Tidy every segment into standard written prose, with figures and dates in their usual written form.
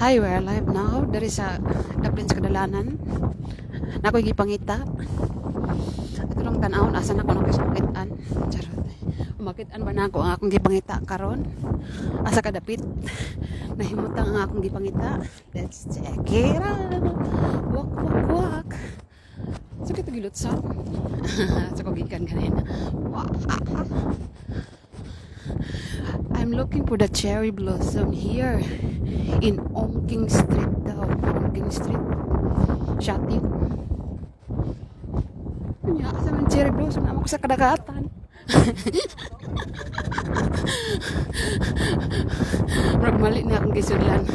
Hi, we're live now. Dari sa Dublin sa Kadalanan. Nako'y gipangita. Ito lang tanawon asa na ko nakisukitan. Charot. Umakitan ba na ako ang akong gipangita karon? Asa kadapit. Nahimutang ang akong gipangita. Let's check it out. Walk, walk, walk. So kita gilot sa. Sa kogikan kanina. Wow. I'm looking for the cherry blossom here in Ongking Street daw. Ongking Street. Shatin. Kanya, asa man cherry blossom naman ko sa kadagatan. Mali na akong gisudlan.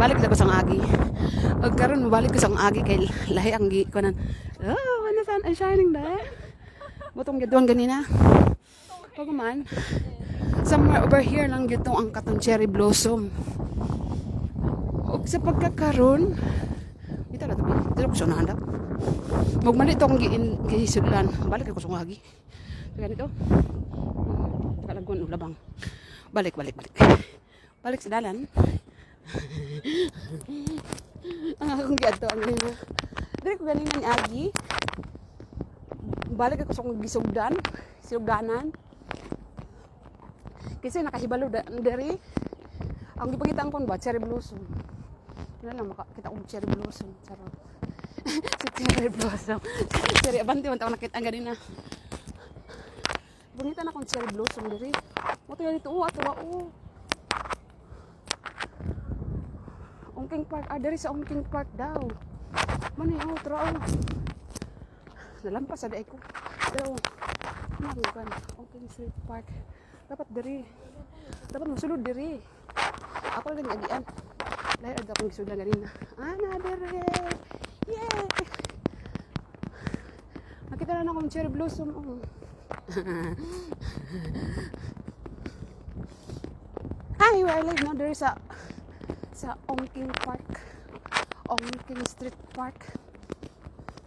Balik na ko sa agi. Og karon mabalik ko sa agi kay lahi ang gi ko nan. Oh, ano san ang shining there? Butong gidwang ganina. Pag man somewhere over here lang gito ang katong cherry blossom. Og sa pagkakaroon ito na tabi. Dito ko sa nahandap. Magmali ito akong gisudlan. Balik ako sa agi. So ganito. Kalagon ulabang. Balik. Balik sa dalan. Ang akong giadto ang ganina. Dili ko ganina ni agi. Balik ako sa akong gisugdan. Silugdanan. Kasi nakahibalo dari ang gipagitan ko ba cherry blossom. Wala lang makakita og cherry blossom. Charot. Si cherry blossom. Cherry abante man ta nakita ang ganina. Bunita na kong cherry blossom dari. Mo to dito ato ba Ongking Park, dari sa Ongking Park daw. Mani tro. Nalampas sa daay ko. Daw. Nagugan Ongking Street Park. Dapat diri. Dapat musulod diri. Ako lang agian. Lahi ad akong gisud lang ganina. Na diri. Yeah. Nakita na akong cherry blossom. Ay, we're live now diri sa Ongking Park. Ongking Street Park.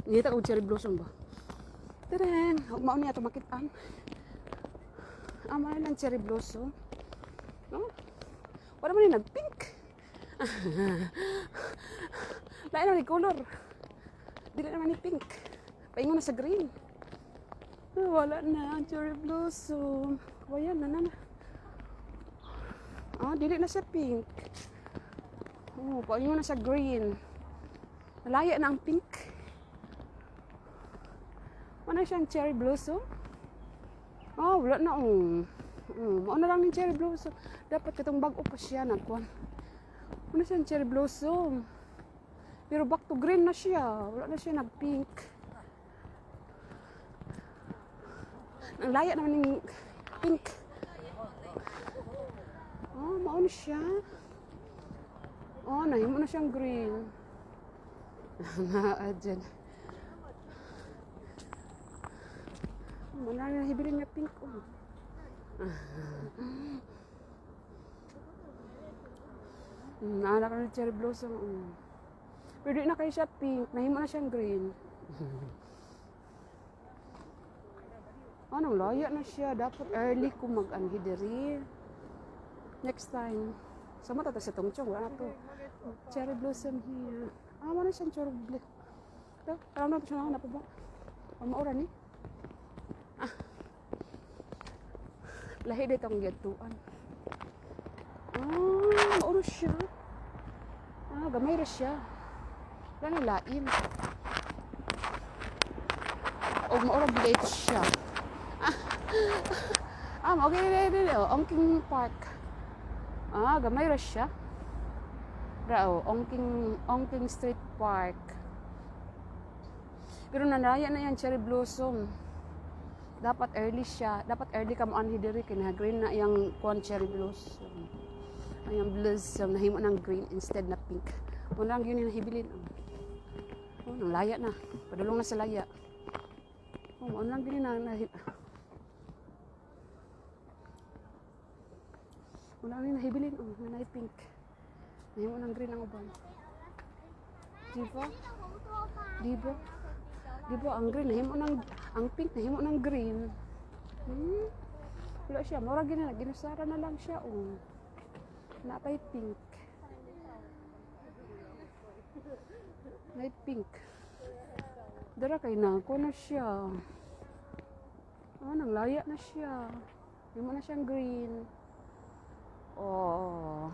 Nita og cherry blossom ba? Tadang, mao niya to makitaan. Amay ng cherry blossom. No? Wala man yung nag-pink. Lain naman yung color. Dili naman yung pink. Paingon na sa green. Wala na ang cherry blossom. Wayan na. Dili na siya pink. Paingon na sa green. Nalaya na ang pink. Wala siyang cherry blossom. Wala na mao na lang ni cherry blossom. Dapat katong bag-o pa siya nagkuan. Ano siya cherry blossom? Pero back to green na siya. Wala na siya nag-pink. Ang laya naman ng pink. Mao na siya. Nahimo na siyang green. Dyan. Marami na hibilin niya pink. Naalala ko ng cherry blossom. Pero di na kayo siya pink. Nahimo na siyang green. Nang laya na siya. Dapat early ko mag-anhideri. Next time. Sama tata sa tongchong. Wala na to. Cherry blossom here. Wala na siyang cherry blossom. Ito, parang na ito siya na pa ba? Maura ni. Lahi dito ang gatuan. Mauro siya. Gamay ra siya. Wala na lain. O mauro dito siya. Okay dito. Ongking Park. Gamay ra siya. Ongking Street Park. Pero nanaya na yan cherry blossom. Dapat early siya. Dapat early ka mo anhidiri kaya green na yung cherry blossom. Yung blossom nahimo ng green instead na pink. Wala lang yun yung nahibilin. Nang laya na. Padulong na sa laya. Ano lang yun na wala lang yung nahibilin. Nanay pink. Nahimo ng green ang uban. Diba? Diba ang green nahimo ng ang pink nahimo ng green. Wala siya, mura ginasara na lang siya. Napay pink. Light pink. Dara kay na ko na siya. Nang laya na siya. Hindi mo na siyang green. Oh.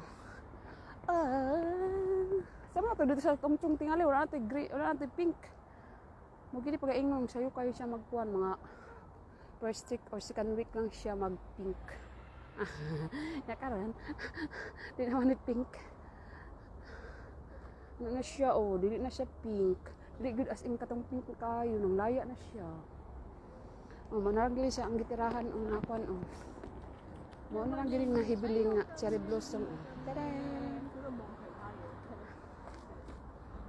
Sama to dito sa tungtong tingali, wala natin green, wala natin pink. Mugini pag-aingong sayo kayo siya magkuhan mga first week or second week lang siya mag-pink. Ya karon. Di naman ni pink. Ano na siya, dili na siya pink. Dili good as in katong pink kayo, nang laya na siya. Managli siya ang gitirahan ang nakuan. Mo na lang giring nga hibiling nga cherry blossom. Tada!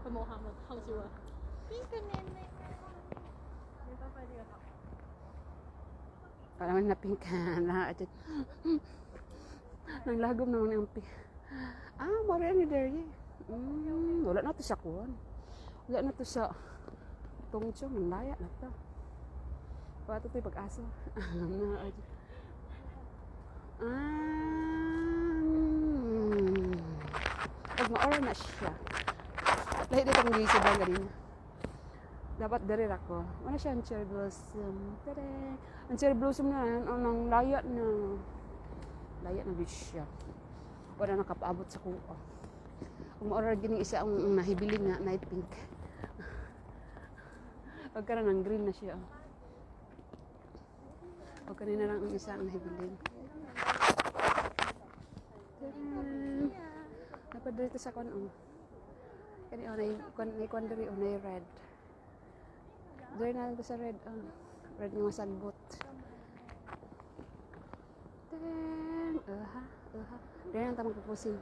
佢冇喊啊，偷笑啊！邊個靚女啊？你快啲個頭。 Parang na pink na ito. Nang lagom naman yung pink. Mara ni Derry. Wala na to sa kuwan. Wala na to sa tungchong. Nang laya na to. Pato to yung pag-asa. Pag ma-or na siya. Lahi dito kong gisod lang ganina. Dapat dari ako. Ano siya ang cherry blossom? Tada! Ang cherry blossom na yan, ang laya na. Laya na bitch siya. Wala nakapaabot sa kuha. Umaorar gini isa ang nahibiling nga night pink. Pagka ng green na siya. O kanina lang ang isa ang nahibiling. Dapat dito sa kon. Kani may kon diri may red. Dere na lang sa red. Red nga sagbot. Dere na tamang pupusin.